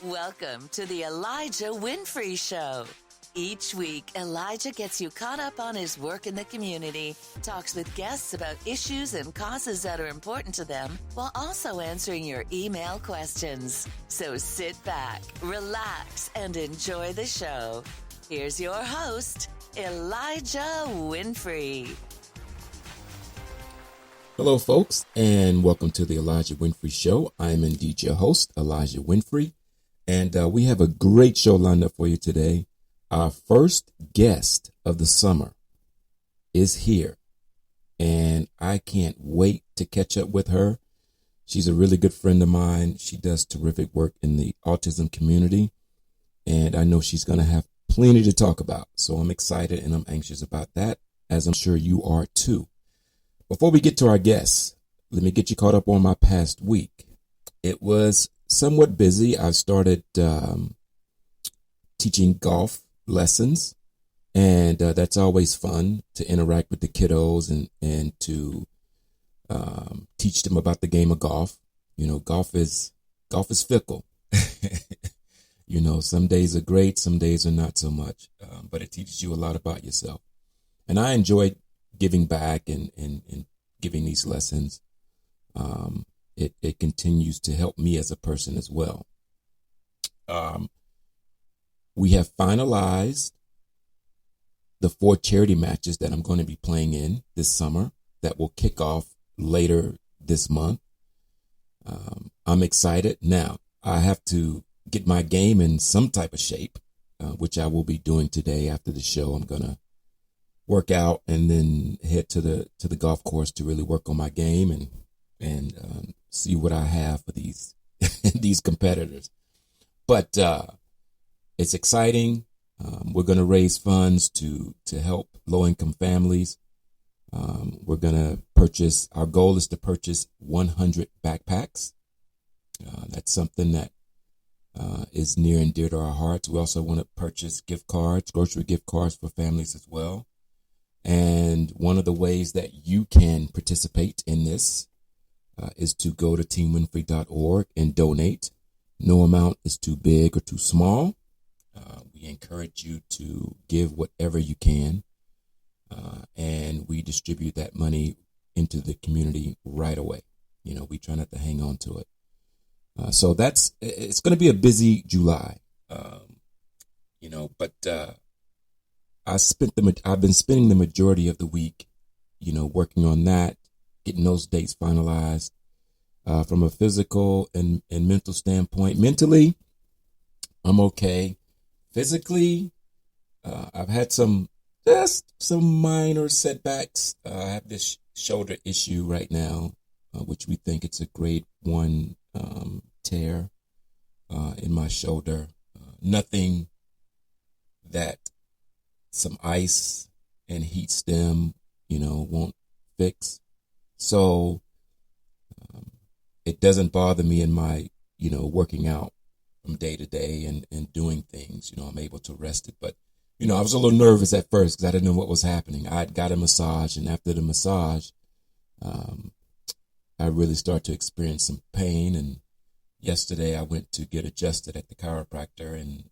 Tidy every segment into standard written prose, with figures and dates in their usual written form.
Welcome to the Elijah Winfrey Show. Each week, Elijah gets you caught up on his work in the community, talks with guests about issues and causes that are important to them, while also answering your email questions. So sit back, relax, and enjoy the show. Here's your host, Elijah Winfrey. Hello, folks, and welcome to the Elijah Winfrey Show. I'm indeed your host, Elijah Winfrey, and we have a great show lined up for you today. Our first guest of the summer is here, and I can't wait to catch up with her. She's a really good friend of mine. She does terrific work in the autism community, and I know she's going to have plenty to talk about. So I'm excited and I'm anxious about that, as I'm sure you are too. Before we get to our guests, let me get you caught up on my past week. It was somewhat busy. I started teaching golf lessons, and that's always fun to interact with the kiddos and to teach them about the game of golf. You know, golf is fickle. You know, some days are great, some days are not so much, but it teaches you a lot about yourself. And I enjoyed giving back and giving these lessons. It continues to help me as a person as well. We have finalized the 4 charity matches that I'm going to be playing in this summer that will kick off later this month. I'm excited. Now, I have to get my game in some type of shape, which I will be doing today after the show. I'm going to work out and then head to the golf course to really work on my game and see what I have for these these competitors. But it's exciting. We're going to raise funds to help low-income families. We're going to purchase, our goal is to purchase 100 backpacks. That's something that is near and dear to our hearts. We also want to purchase gift cards, grocery gift cards for families as well. And one of the ways that you can participate in this is to go to teamwinfrey.org and donate. No amount is too big or too small. We encourage you to give whatever you can, and we distribute that money into the community right away. You know, we try not to hang on to it. So it's going to be a busy July, you know, but I've been spending the majority of the week, you know, working on that, getting those dates finalized. From a physical and mental standpoint, mentally, I'm okay. Physically, I've had some minor setbacks. I have this shoulder issue right now, which we think it's a grade 1 tear in my shoulder. Nothing that some ice and heat stem, you know, won't fix. So it doesn't bother me in my, you know, working out from day to day and doing things. You know, I'm able to rest it. But, you know, I was a little nervous at first because I didn't know what was happening. I had got a massage, and after the massage, I really started to experience some pain. And yesterday I went to get adjusted at the chiropractor, and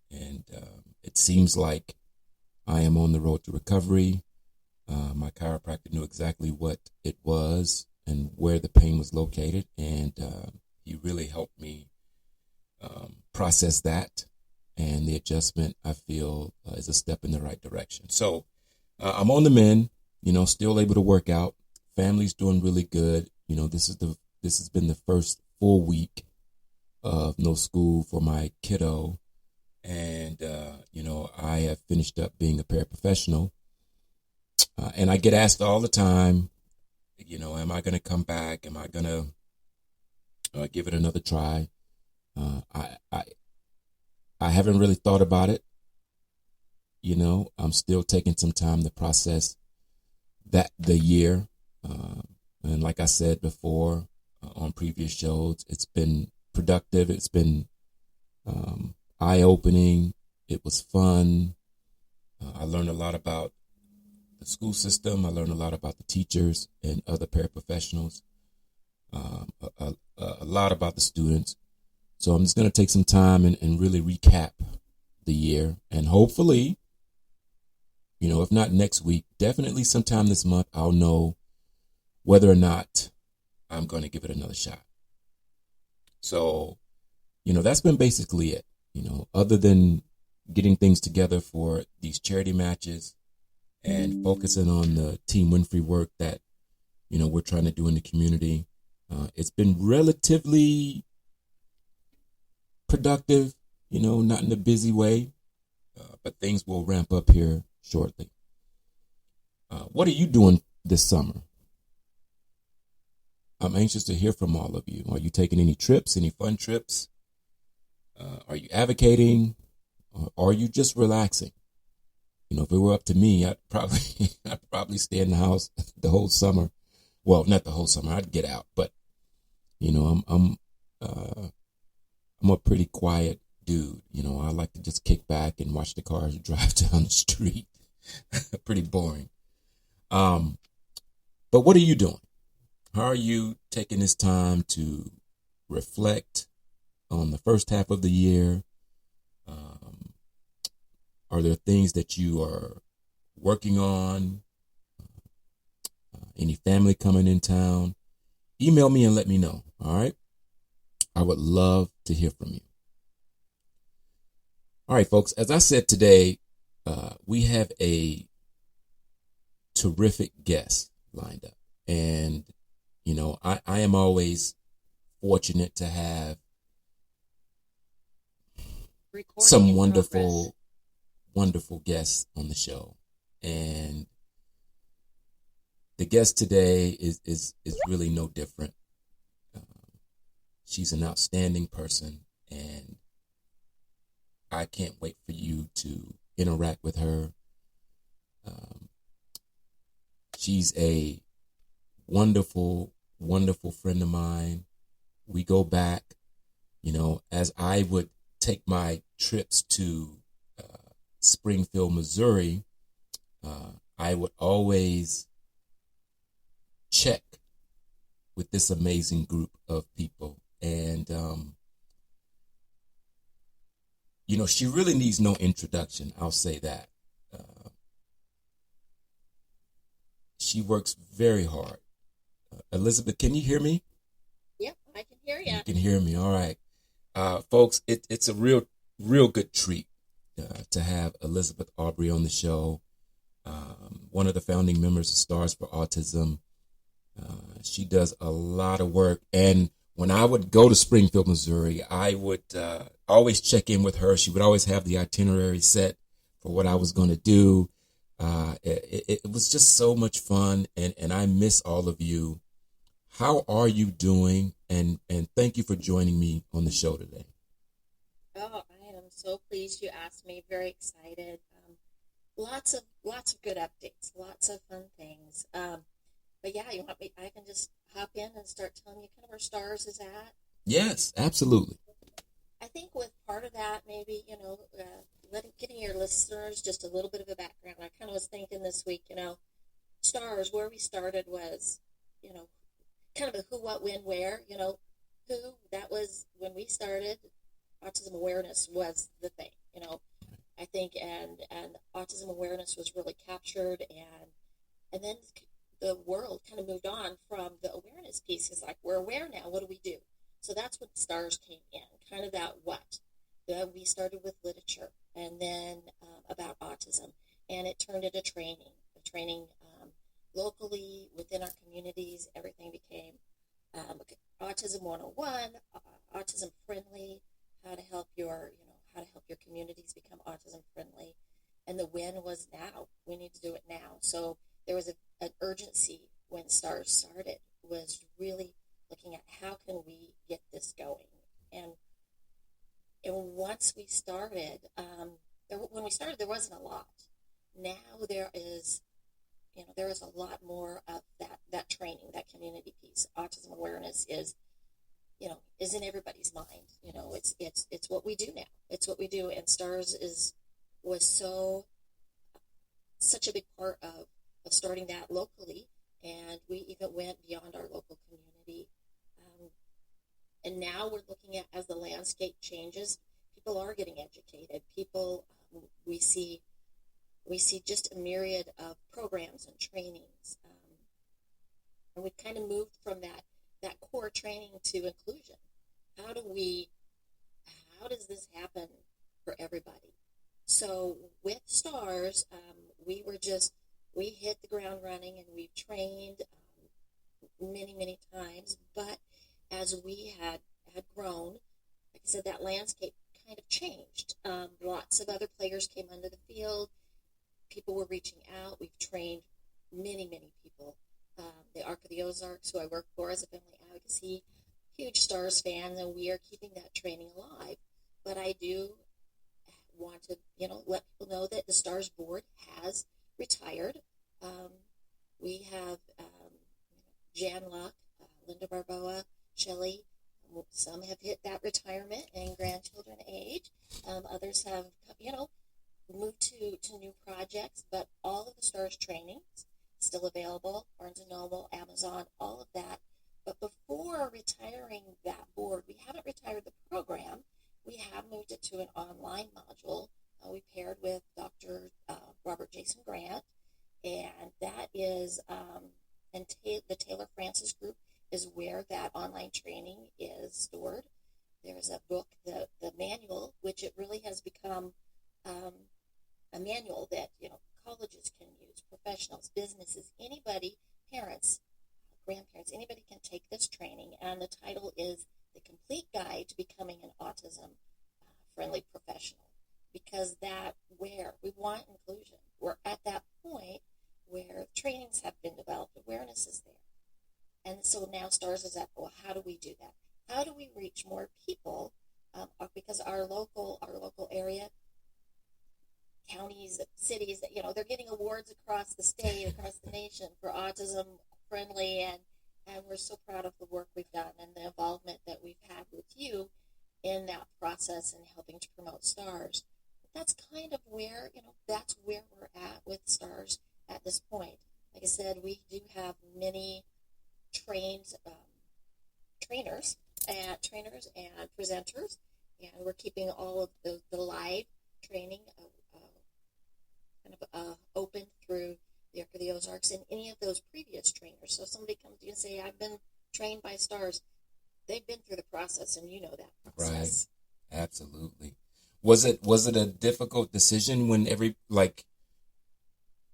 it seems like I am on the road to recovery. My chiropractor knew exactly what it was and where the pain was located, and he really helped me process that. And the adjustment, I feel, is a step in the right direction. So I'm on the mend, you know, still able to work out. Family's doing really good. You know, this has been the first full week of no school for my kiddo. And, you know, I have finished up being a paraprofessional. And I get asked all the time, you know, am I going to come back? Am I going to give it another try? I haven't really thought about it. You know, I'm still taking some time to process the year. And like I said before on previous shows, it's been productive. It's been eye-opening. It was fun. I learned a lot about the school system. I learned a lot about the teachers and other paraprofessionals, a lot about the students. So I'm just going to take some time and really recap the year. And hopefully, if not next week, definitely sometime this month, I'll know whether or not I'm going to give it another shot. So, that's been basically it, other than getting things together for these charity matches and focusing on the Team Winfrey work that, we're trying to do in the community. It's been relatively productive, not in a busy way, but things will ramp up here shortly. What are you doing this summer? I'm anxious to hear from all of you. Are you taking any trips, any fun trips? Are you advocating? Or are you just relaxing? If it were up to me, I'd probably stay in the house the whole summer. Well, not the whole summer. I'd get out, but I'm a pretty quiet dude. I like to just kick back and watch the cars drive down the street. Pretty boring. But what are you doing? How are you taking this time to reflect on the first half of the year? Are there things that you are working on? Any family coming in town? Email me and let me know. All right. I would love to hear from you. All right, folks. As I said today, we have a terrific guest lined up. And, I am always fortunate to have some wonderful guests on the show. And the guest today is really no different. She's an outstanding person, and I can't wait for you to interact with her. She's a wonderful friend of mine. We go back, as I would take my trips to Springfield, Missouri, I would always check with this amazing group of people. And, she really needs no introduction. I'll say that. She works very hard. Elizabeth, can you hear me? Yep, I can hear you. You can hear me. All right. Folks, it's a real good treat to have Elizabeth Obrey on the show. One of the founding members of Stars for Autism. She does a lot of work. And when I would go to Springfield, Missouri, I would always check in with her. She would always have the itinerary set for what I was going to do. It was just so much fun, and I miss all of you. How are you doing? And thank you for joining me on the show today. Oh, I am so pleased you asked me. Very excited. Lots of good updates. Lots of fun things. But yeah, you want me? I can just hop in and start telling you kind of where Stars is at. Yes, absolutely. I think with part of that, maybe getting your listeners just a little bit of a background. I kind of was thinking this week, Stars, where we started was, kind of a who, what, when, where. Who, that was when we started. Autism awareness was the thing, I think, and autism awareness was really captured, and then the world kind of moved on from the awareness piece. It's like, we're aware now, what do we do? So that's when Stars came in, kind of that what. We started with literature, and then about autism, and it turned into training locally within our communities. Everything became Autism 101, autism friendly, how to help your communities become autism friendly. And the when was now. We need to do it now. So there was an urgency when Stars started, was really looking at how can we get this going. And once we started, when we started, there wasn't a lot. Now there is a lot more of that training, that community piece. Autism awareness is in everybody's mind. It's what we do now. It's what we do. And Stars was such a big part of starting that locally. And we even went beyond our local community. And now we're looking at, as the landscape changes, people are getting educated. People, we see just a myriad of programs and trainings. And we've kind of moved from that core training to inclusion. How does this happen for everybody? So with STARS, we hit the ground running, and we've trained many, many times. But as we had grown, like I said, that landscape kind of changed. Lots of other players came onto the field. People were reaching out. We've trained many, many people. The Arc of the Ozarks, who I work for as a family advocacy, huge STARS fan, and we are keeping that training alive. But I do want to, let people know that the STARS board has retired. We have Jan Luck, Linda Barboa, Shelley. Some have hit that retirement and grandchildren age. Others have, moved to new projects. But all of the STARS trainings still available. Barnes & Noble, Amazon, all of that. But before retiring that board, we haven't retired the program. We have moved it to an online module. We paired with Dr. Robert Jason Grant, and that is, the Taylor Francis Group is where that online training is stored. There's a book, the manual, which it really has become a manual that, colleges can use, professionals, businesses, anybody, parents, grandparents, anybody can take this training. And the title is The Complete Guide to Becoming an Autism-Friendly Professional. Because where we want inclusion. We're at that point where trainings have been developed, awareness is there. And so now STARS is at, well, how do we do that? How do we reach more people? Because our local area, counties, cities, they're getting awards across the state, across the nation for autism friendly, and we're so proud of the work we've done and the involvement that we've had with you in that process and helping to promote STARS. That's kind of where, that's where we're at with STARS at this point. Like I said, we do have many trainers and presenters, and we're keeping all of the live training open through the Arc of the Ozarks and any of those previous trainers. So if somebody comes to you and say, I've been trained by STARS, they've been through the process, and you know that process. Right. Absolutely. Was it a difficult decision when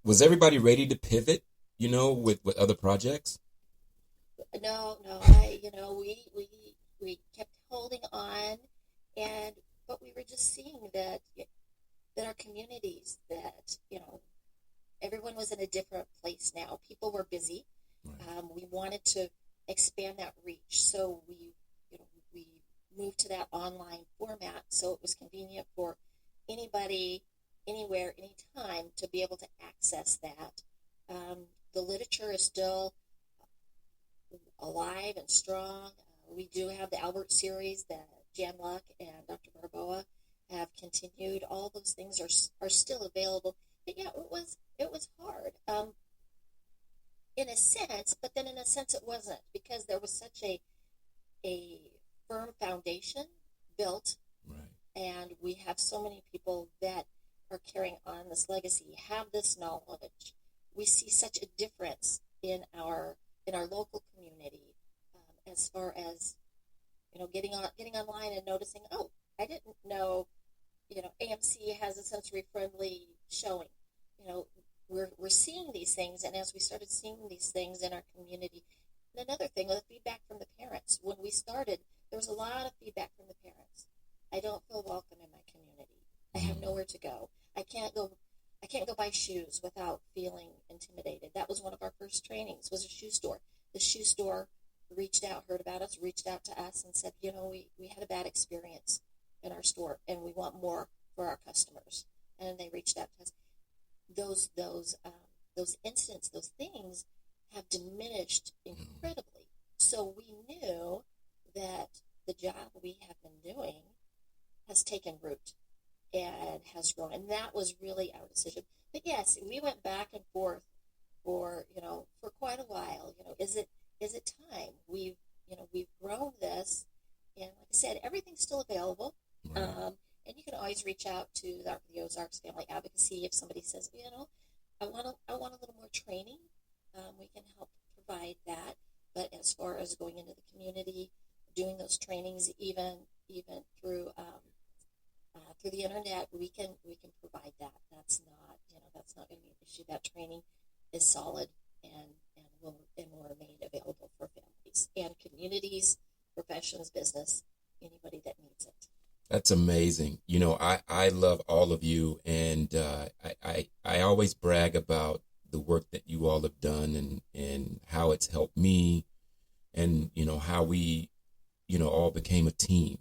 was everybody ready to pivot, with other projects? No, we kept holding on, but we were just seeing that our communities, that, everyone was in a different place now. People were busy. Right. We wanted to expand that reach, so we moved to that online format, so it was convenient for anybody, anywhere, anytime to be able to access that. The literature is still alive and strong. We do have the Albert series that Jan Luck and Dr. Barboa have continued. All those things are still available. But yeah, it was hard in a sense, but then in a sense it wasn't, because there was such a firm foundation built, right. And we have so many people that are carrying on this legacy, have this knowledge. We see such a difference in our local community, as far as getting online and noticing, oh, I didn't know AMC has a sensory friendly showing. We're seeing these things, and as we started seeing these things in our community, and another thing, the feedback from the parents. When we started, there was a lot of feedback from the parents. I don't feel welcome in my community. I have nowhere to go. I can't go buy shoes without feeling intimidated. That was one of our first trainings, was a shoe store. The shoe store heard about us, reached out to us and said, we had a bad experience in our store, and we want more for our customers. And they reached out to us. Those incidents, those things have diminished incredibly. So we knew that the job we have been doing has taken root and has grown, and that was really our decision. But yes, we went back and forth for quite a while. Is it time? We've grown this, And like I said, everything's still available. Right. And you can always reach out to the Arc of the Ozarks Family Advocacy if somebody says, I want a little more training. We can help provide that. But as far as going into the community, doing those trainings, even through through the internet, we can provide that. That's not going to be an issue. That training is solid and will remain available for families and communities, professions, business, anybody that needs it. That's amazing. I love all of you, and I always brag about the work that you all have done and how it's helped me, and how we all became a team.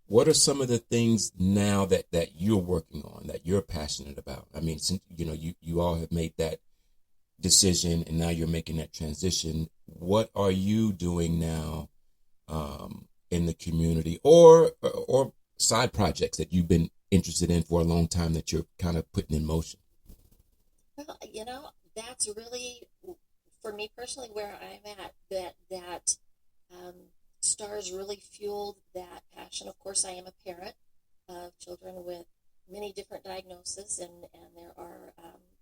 What are some of the things now that you're working on, that you're passionate about? I mean, since you all have made that decision and now you're making that transition, what are you doing now in the community, or side projects that you've been interested in for a long time that you're kind of putting in motion? Well, that's really, for me personally, where I'm at. That stars really fueled that passion. Of course, I am a parent of children with many different diagnoses, and there are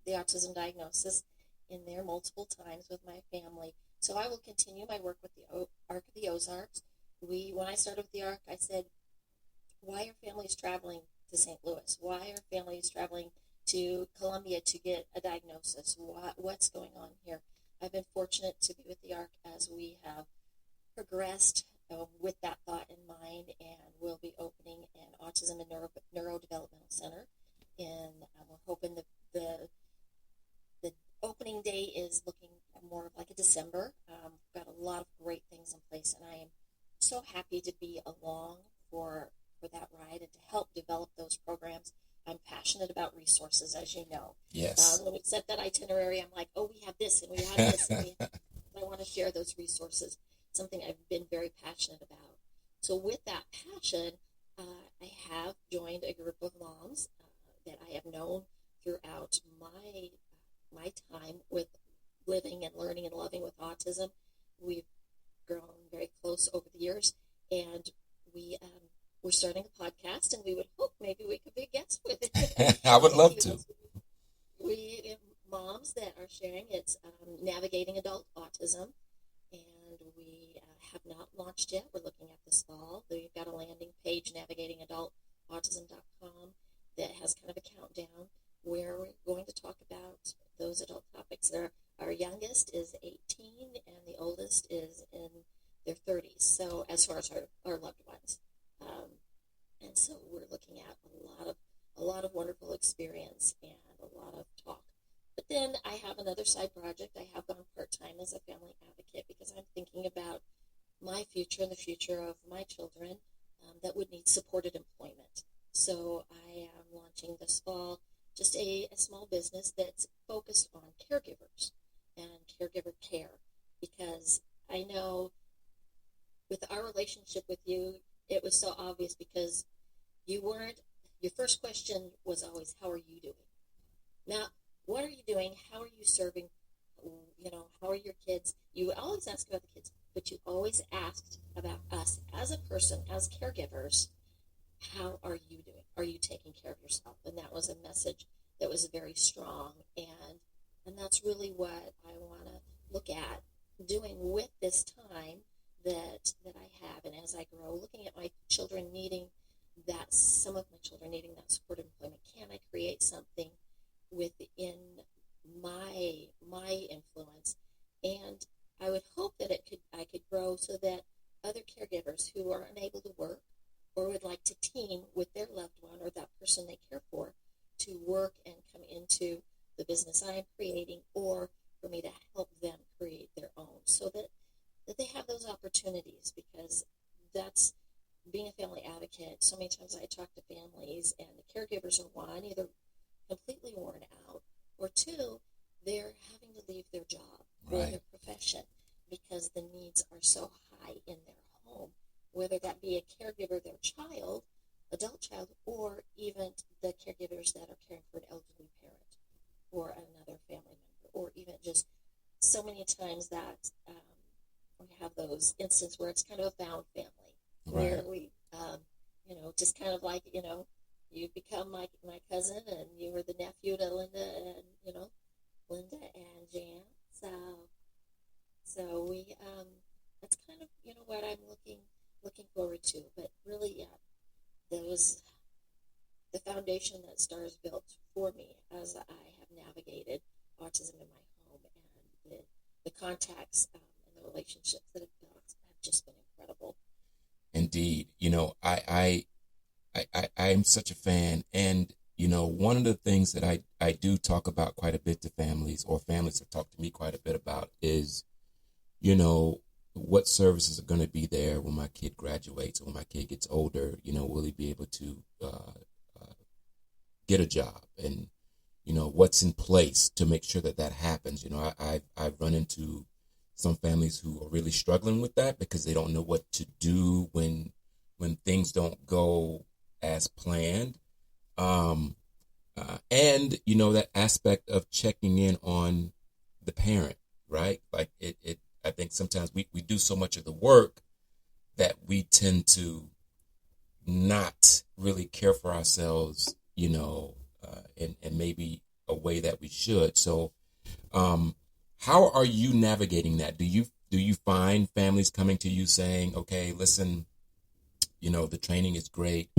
the autism diagnosis in there multiple times with my family. So I will continue my work with the Arc of the Ozarks. When I started with the Arc, I said, why are families traveling to St. Louis? Why are families traveling to Columbia to get a diagnosis? What's going on here? I've been fortunate to be with the Arc as we have progressed with that thought in mind, and we'll be opening an Autism and Neurodevelopmental Center. And we're hoping the opening day is looking more like a December. We've got a lot of great things in place, and I am so happy to be along for that ride and to help develop those programs. I'm passionate about resources, as you know. Yes. When we set that itinerary, I'm like, we have this and we have this, and I want to share those resources. Something I've been very passionate about. So with that passion, I have joined a group of moms that I have known throughout my time with living and learning and loving with autism. We've grown very close over the years, and we're starting a podcast, and we would hope maybe we could be a guest with it. I would love to. We moms that are sharing, it's Navigating Adult Autism, and we have not launched yet. We're looking at this fall. We've got a landing page, navigatingadultautism.com, that has kind of a countdown where we're going to talk about those adult topics. Our youngest is 18, and the oldest is in their 30s. So as far as our loved ones, and so we're looking at a lot of wonderful experience and a lot of talk. But then I have another side project. I have gone part-time as a family advocate because I'm thinking about my future and the future of my children that would need supported employment. So I am launching this fall just a small business that's focused on caregivers and caregiver care, because I know with our relationship with you, it was so obvious because your first question was always, how are you doing? Now, what are you doing? How are you serving? How are your kids? You always ask about the kids, but you always asked about us as a person, as caregivers. How are you doing? Are you taking care of yourself? And that was a message that was very strong. And that's really what I want to look at doing with this time that I have. And as I grow, looking at my children needing that, some of my children needing that supported employment, can I create something within my influence? And I would hope that I could grow so that other caregivers who are unable to work or would like to team with their loved one or that person they care for to work and come into the business I am creating, or for me to help them create their own, so that they have those opportunities. Because that's being a family advocate. So many times I talk to families, and the caregivers are, one, either completely worn out, or two, they're having to leave their job or their profession because the needs are so high in their home, whether that be a caregiver, their child, adult child, or even the caregivers that are caring for an elderly parent or another family member, or even just so many times that have those instances where it's kind of a found family, Right. where we, just kind of like, you become my cousin, and you were the nephew to Linda and, Linda and Jan. So we, that's kind of, what I'm looking forward to. But really, yeah, there was the foundation that Stars built for me as I have navigated autism in my home, and the contacts and the relationships that have built have just been incredible. Indeed. I'm such a fan. And, one of the things that I do talk about quite a bit to families, or families have talked to me quite a bit about, is, what services are going to be there when my kid graduates, or when my kid gets older. Will he be able to get a job? And, what's in place to make sure that that happens. I've run into some families who are really struggling with that because they don't know what to do when things don't go as planned. And that aspect of checking in on the parent, right? Like I think sometimes we do so much of the work that we tend to not really care for ourselves, and maybe a way that we should. So, how are you navigating that? Do you find families coming to you saying, okay, listen, the training is great.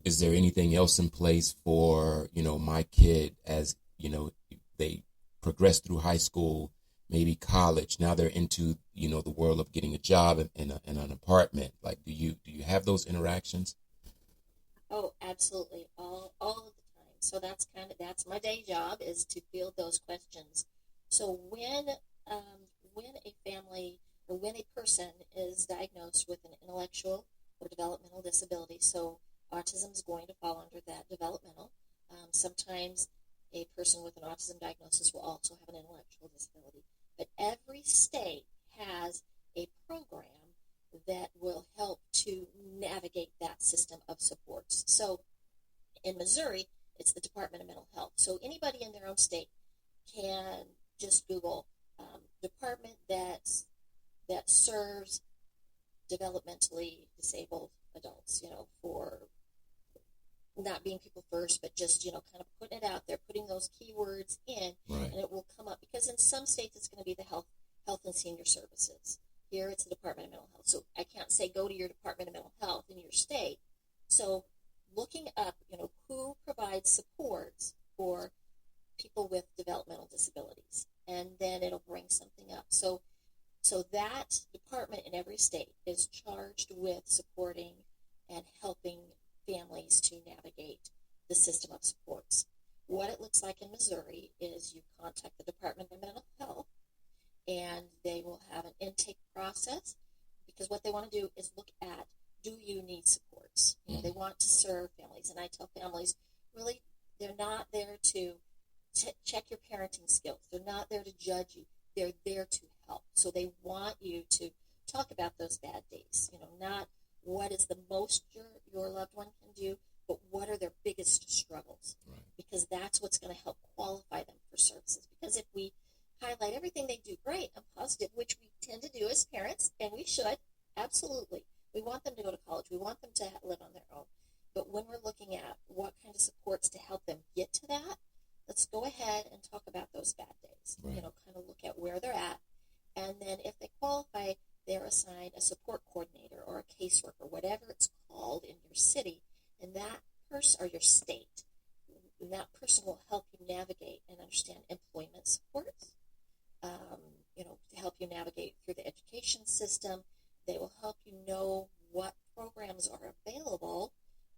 Is there anything else in place for, my kid as, they progress through high school, maybe college, now they're into, the world of getting a job in an apartment? Like, do you have those interactions? Oh, absolutely, all of the time. So that's my day job, is to field those questions. So when a family, or when a person is diagnosed with an intellectual or developmental disability, so autism is going to fall under that developmental. Sometimes a person with an autism diagnosis will also have an intellectual disability. But every state has a program that will help to navigate that system of supports. So in Missouri, it's the Department of Mental Health. So anybody in their own state can just Google department that serves developmentally disabled adults, for not being people first, but just, kind of putting it out there, putting those keywords in, Right. and it will come up. Because in some states, it's going to be the health and senior services. Here, it's the Department of Mental Health. So I can't say go to your Department of Mental Health in your state. So looking up, who provides supports for people with developmental disabilities, and then it'll bring something up. So that department in every state is charged with supporting and helping families to navigate the system of supports. What it looks like in Missouri is you contact the Department of Mental Health, and they will have an intake process, because what they want to do is look at, do you need supports? They want to serve families, and I tell families, really, they're not there to check your parenting skills. They're not there to judge you. They're there to help. So they want you to talk about those bad days, not what is the most your loved one can do, but what are their biggest struggles? Right. Because that's what's going to help qualify them for services. Because if we highlight everything they do great and positive, which we tend to do as parents, and we should, absolutely. We want them to go to college. We want them to live on their own. But when we're looking at what kind of supports to help them get to that, let's go ahead and talk about those bad days. Right. Kind of look at where they're at. And then if they qualify, they're assigned a support coordinator or a caseworker, whatever it's called in your city, and that person, or your state, and that person will help you navigate and understand employment supports, to help you navigate through the education system. They will help you know what programs are available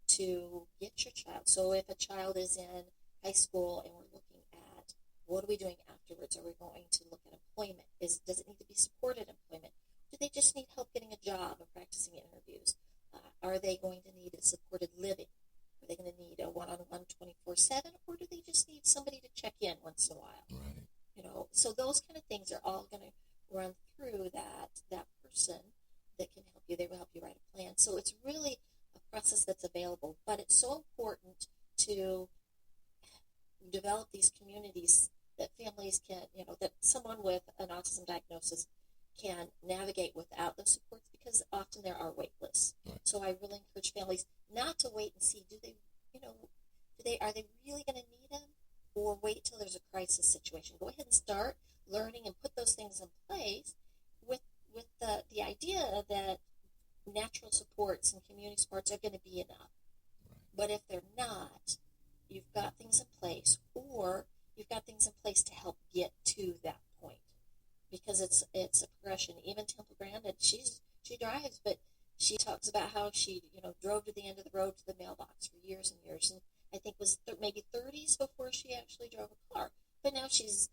to get your child. So if a child is in high school and we're looking at what are we doing afterwards, are we going to look at employment? Does it need to be supported employment? Do they just need help getting a job and practicing interviews? Are they going to need a supported living? Are they going to need a one-on-one 24/7, or do they just need somebody to check in once in a while? Right. So those kind of things are all going to run through that person that can help you. They will help you write a plan. So it's really a process that's available, but it's so important to develop these communities that families can, that someone with an autism diagnosis can navigate without those supports, because often there are wait lists. Right. So I really encourage families not to wait and see, are they really going to need them, or wait till there's a crisis situation. Go ahead and start learning and put those things in place with the idea that natural supports and community supports are going to be enough. But if they're not, you've got things in place, or you've got things in place to help get to that point, because it's a progression. Even Temple Grandin, she drives, but she talks about how she drove to the end of the road to the mailbox for years and years, and I think was maybe 30s before she actually drove a car. But now she's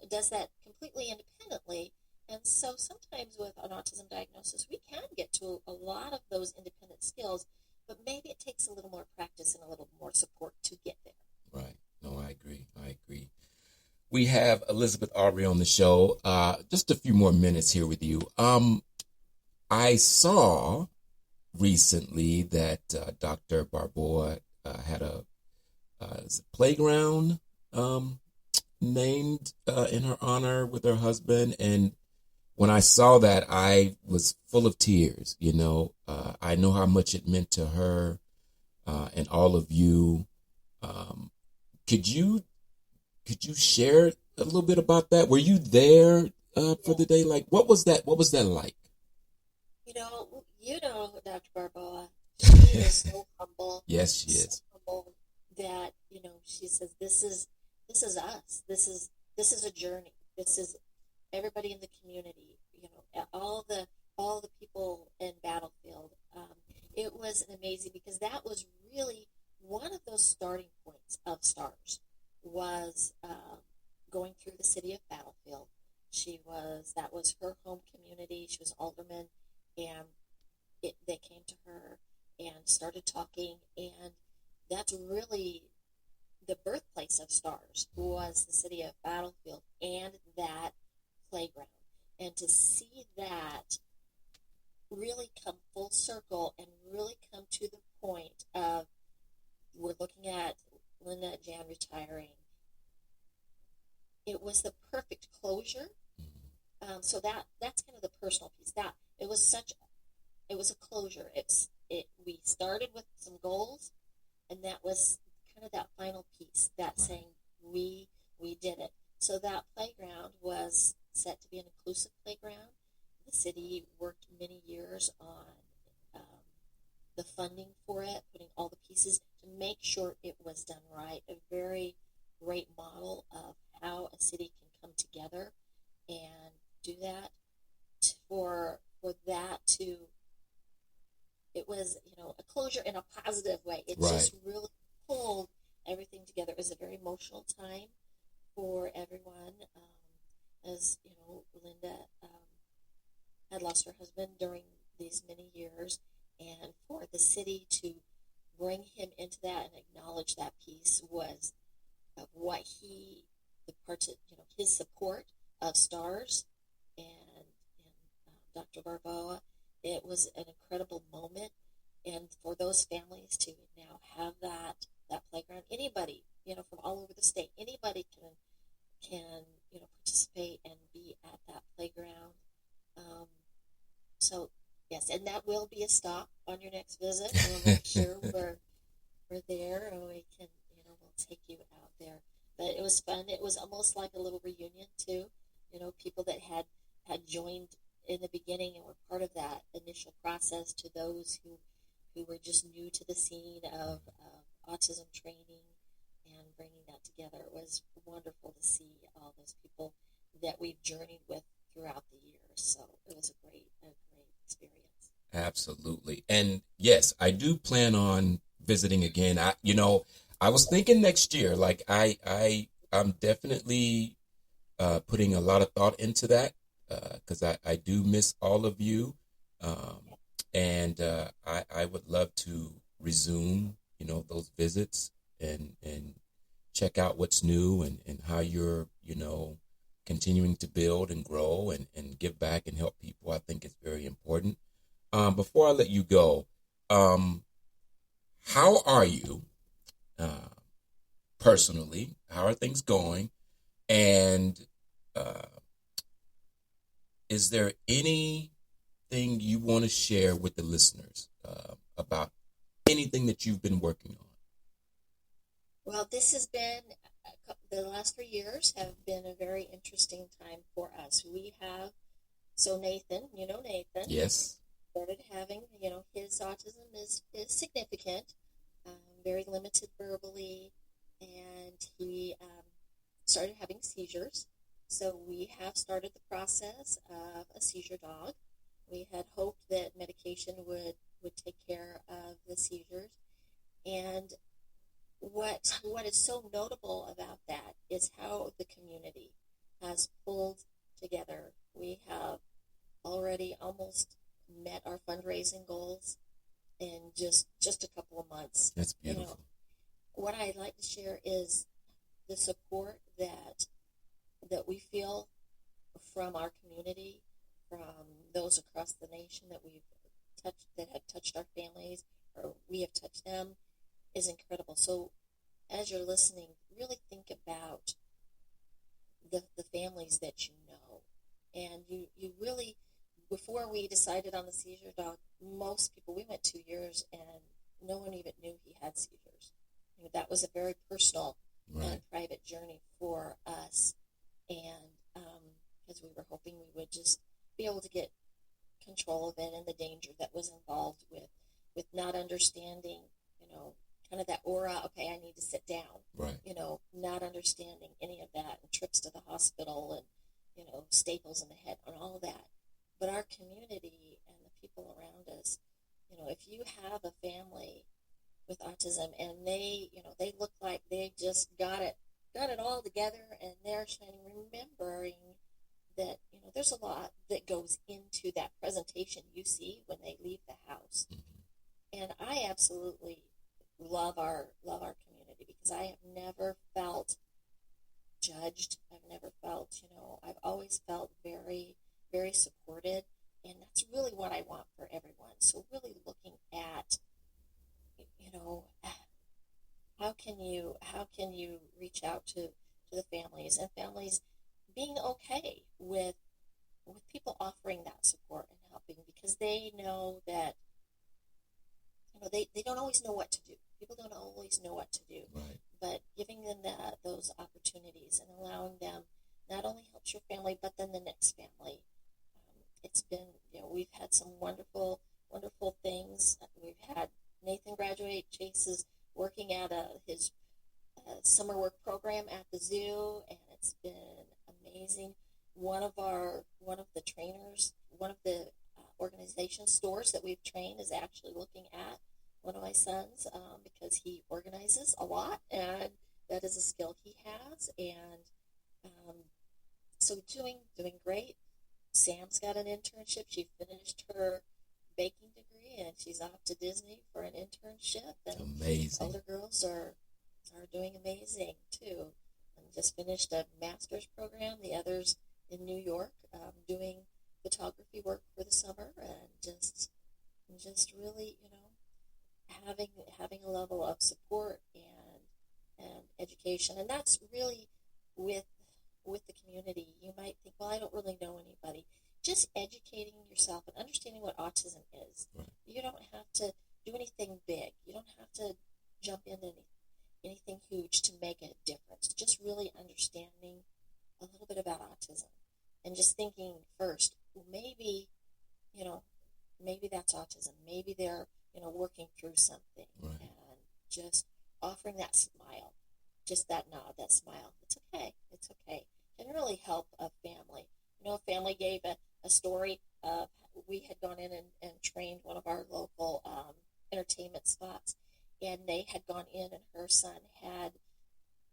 does that completely independently. And so sometimes with an autism diagnosis, we can get to a lot of those independent skills, but maybe it takes a little more practice and a little more support to get there. Right. No, I agree. We have Elizabeth Obrey on the show. Just a few more minutes here with you. I saw recently that Dr. Barboa had a playground named in her honor with her husband. And when I saw that, I was full of tears. I know how much it meant to her and all of you. Could you share a little bit about that? Were you there for the day? Like, what was that like? Dr. Barboa, she is so humble. Yes, she is. So humble that, she says, this is us. This is a journey. This is everybody in the community, all the people in Battlefield. It was amazing, because that was really one of those starting points of STARS, was going through the city of Battlefield. That was her home community. She was alderman, and they came to her and started talking, and that's really the birthplace of STARS, was the city of Battlefield and that playground. And to see that really come full circle and really come to the point of, we're looking at Linda and Jan retiring, it was the perfect closure. So that's kind of the personal piece. That it was a closure. We started with some goals, and that was kind of that final piece, that saying we did it. So that playground was set to be an inclusive playground. The city worked many years on the funding for it, putting all the pieces to make sure it was done right. A very great model of how a city can come together and do that. For that to, it was a closure in a positive way. It just really pulled everything together. It was a very emotional time for everyone. As Linda had lost her husband during these many years, and for the city to bring him into that and acknowledge that piece was of what his support of STARS and Dr. Barboa. It was an incredible moment, and for those families to now have that playground, anybody from all over the state, anybody can participate and be at that playground. So yes, and that will be a stop on your next visit. We'll make sure we're there, and we can we'll take you out there. But it was fun. It was almost like a little reunion too. People that had joined in the beginning and were part of that initial process, to those who were just new to the scene of autism training and bringing that together. It was wonderful to see all those people that we've journeyed with throughout the years. So it was a great experience. Absolutely. And yes, I do plan on visiting again. I was thinking next year, like I'm definitely putting a lot of thought into that, because I do miss all of you. And I would love to resume, those visits and check out what's new and how you're, continuing to build and grow and give back and help people. I think it's very important. Before I let you go, how are you personally? How are things going? And is there anything you want to share with the listeners about anything that you've been working on? Well, this has been, the last 3 years have been a very interesting time for us. So Nathan, Nathan. Yes. Started having, his autism is significant, very limited verbally, and he started having seizures. So we have started the process of a seizure dog. We had hoped that medication would take care of the seizures. And what is so notable about that is how the community has pulled together. We have already almost met our fundraising goals in just a couple of months. That's beautiful. What I'd like to share is the support that we feel from our community, from those across the nation that we've touched, that have touched our families, or we have touched them, is incredible. So as you're listening, really think about the families that you know. And you really, before we decided on the seizure dog, most people, we went 2 years and no one even knew he had seizures. That was a very personal and private journey for us. And because we were hoping we would just be able to get control of it and the danger that was involved with not understanding, kind of that aura, okay, I need to sit down, not understanding any of that, and trips to the hospital and, staples in the head and all of that. But our community and the people around us, if you have a family with autism and they look like they just got it all together and they're shining, remembering that, there's a lot that goes into that presentation you see when they leave the house. Mm-hmm. And I absolutely love our community, because I have never felt judged. I've never felt, I've always felt very, very supported, and that's really what I want for everyone. So really looking at, how can you reach out to the families, and families being okay with people offering that support and helping, because they know that, they don't always know what to do. People don't always know what to do. Right. But giving them those opportunities and allowing them not only helps your family, but then the next family. It's been, we've had some wonderful, wonderful things. We've had Nathan graduate. Chase is working at his summer work program at the zoo, and it's been amazing. One of the trainers, one of the organization stores that we've trained is actually looking at one of my sons, because he organizes a lot, and that is a skill he has. And so doing great. Sam's got an internship. She finished her baking degree, and she's off to Disney for an internship. And amazing. Older girls are doing amazing too. And just finished a master's program. The others in New York, doing photography work for the summer, and just really, having a level of support and education. And that's really with the community. You might think, well, I don't really know anybody. Just educating yourself and understanding what autism is. Right. You don't have to do anything big. You don't have to jump into anything huge to make a difference. Just really understanding a little bit about autism, and just thinking first, well, maybe that's autism. Maybe they're, working through something. Right. And just offering that smile, just that nod, that smile. It's okay. Can really help a family. A family gave a story of, we had gone in and trained one of our local entertainment spots, and they had gone in, and her son had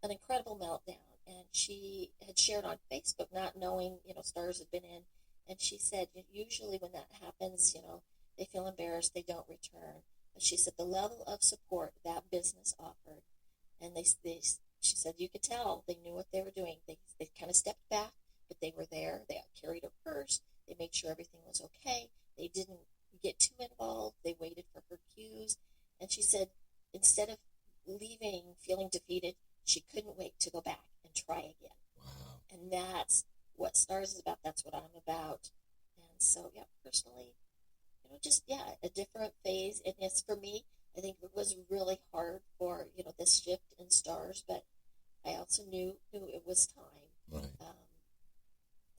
an incredible meltdown, and she had shared on Facebook, not knowing, stars had been in, and she said, usually when that happens, they feel embarrassed, they don't return. But she said the level of support that business offered, and she said you could tell they knew what they were doing. They kind of stepped back, but they were there. They carried her purse. They made sure everything was okay. They didn't get too involved. They waited for her cues. And she said instead of leaving feeling defeated, she couldn't wait to go back and try again. Wow. And that's what STARS is about. That's what I'm about. personally, just, yeah, a different phase. And yes, for me, I think it was really hard for, this shift in stars, but I also knew it was time. Right.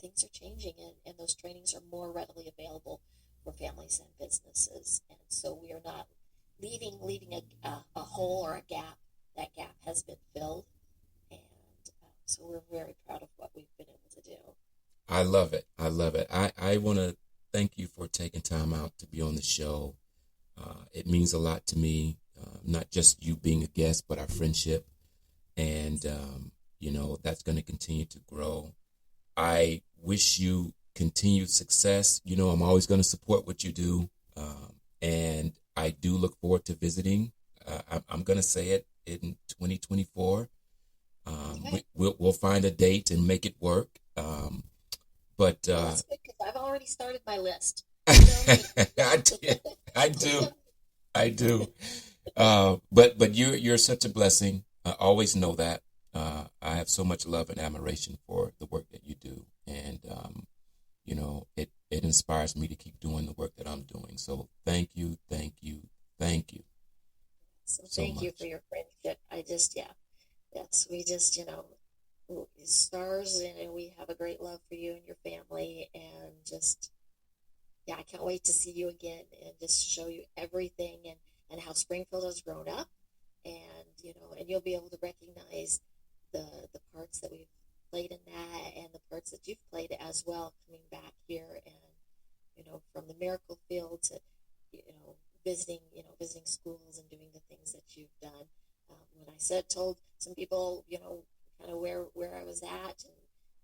Things are changing, and those trainings are more readily available for families and businesses. And so we are not leaving a hole or a gap. That gap has been filled. And so we're very proud of what we've been able to do. I love it. I love it. I want to thank you for taking time out to be on the show. It means a lot to me, not just you being a guest, but our friendship. And, that's going to continue to grow. I wish you continued success. I'm always going to support what you do. And I do look forward to visiting. I'm going to say it in 2024. Okay. We'll find a date and make it work. But that's good, because I've already started my list. I do. But you're such a blessing. I always know that. I have so much love and admiration for the work that you do, and it inspires me to keep doing the work that I'm doing. So thank you. So thank you for your friendship. Yes, we just, stars, and we have a great love for you and your family, and just, yeah, I can't wait to see you again and just show you everything, and how Springfield has grown up, and, and you'll be able to recognize the parts that we've played in that, and the parts that you've played as well, coming back here, and, from the miracle field to, visiting schools and doing the things that you've done. When I told some people, kind of where I was at,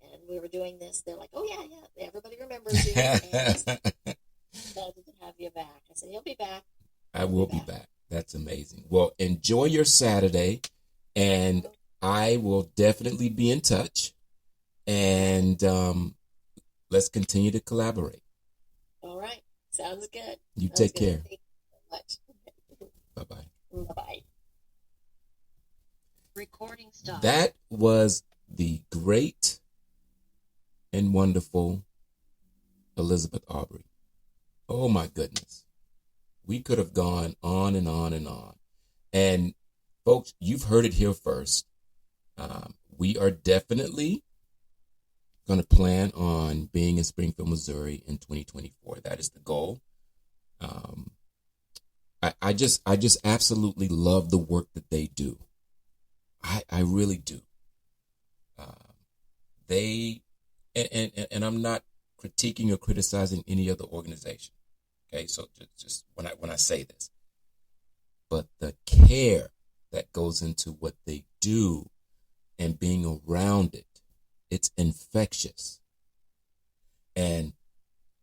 and we were doing this, they're like, oh yeah, everybody remembers you, and excited to have you back. I said, he'll be back. I will be back. That's amazing. Well, enjoy your Saturday, and I will definitely be in touch, and let's continue to collaborate. All right. Sounds good. You take care. Thank you so much. Bye-bye. Bye-bye. Recording stop. That was the great and wonderful Elizabeth Obrey. Oh, my goodness. We could have gone on and on and on. And, folks, you've heard it here first. We are definitely going to plan on being in Springfield, Missouri in 2024. That is the goal. I just absolutely love the work that they do. I really do. And I'm not critiquing or criticizing any other organization. Okay, so just when I say this, but the care that goes into what they do and being around it, it's infectious. And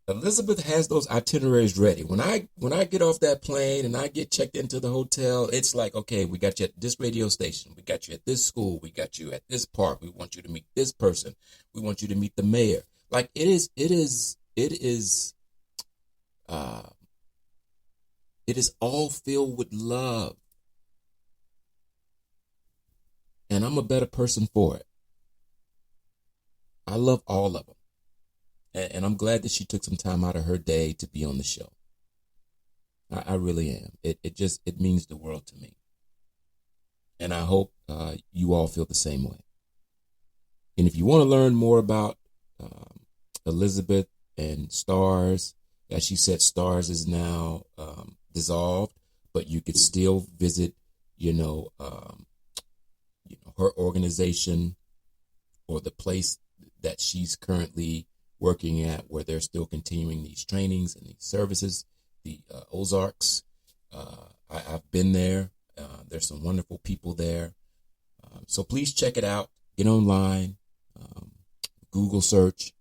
Elizabeth has those itineraries ready. When I get off that plane and I get checked into the hotel, it's like, okay, we got you at this radio station. We got you at this school. We got you at this park. We want you to meet this person. We want you to meet the mayor. Like it is all filled with love. And I'm a better person for it. I love all of them. And I'm glad that she took some time out of her day to be on the show. I really am. It means the world to me. And I hope you all feel the same way. And if you want to learn more about Elizabeth and STARS, as she said, STARS is now dissolved, but you could still visit, her organization or the place that she's currently working at, where they're still continuing these trainings and these services, the Ozarks. I've been there. There's some wonderful people there. So please check it out. Get online, Google search.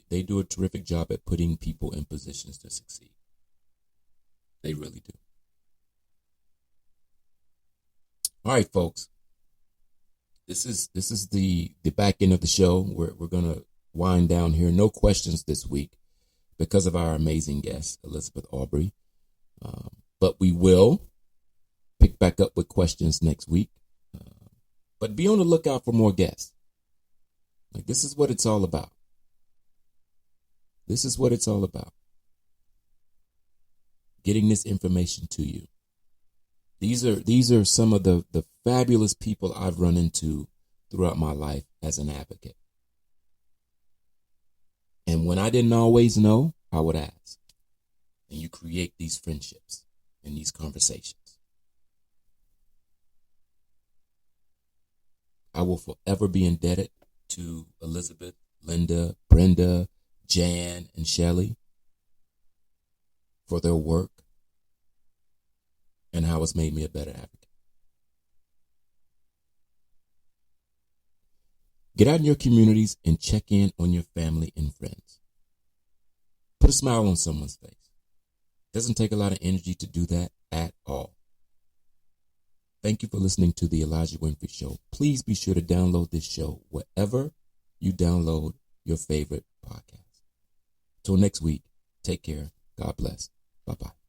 They do a terrific job at putting people in positions to succeed. They really do. All right, folks. This is the back end of the show. We're gonna wind down here. No questions this week because of our amazing guest, Elizabeth Obrey. But we will pick back up with questions next week. But be on the lookout for more guests. Like, this is what it's all about. This is what it's all about. Getting this information to you. These are some of the fabulous people I've run into throughout my life as an advocate. And when I didn't always know, I would ask. And you create these friendships and these conversations. I will forever be indebted to Elizabeth, Linda, Brenda, Jan, and Shelley for their work and how it's made me a better advocate. Get out in your communities and check in on your family and friends. Put a smile on someone's face. It doesn't take a lot of energy to do that at all. Thank you for listening to the Elijah Winfrey Show. Please be sure to download this show wherever you download your favorite podcast. Till next week, take care. God bless. Bye-bye.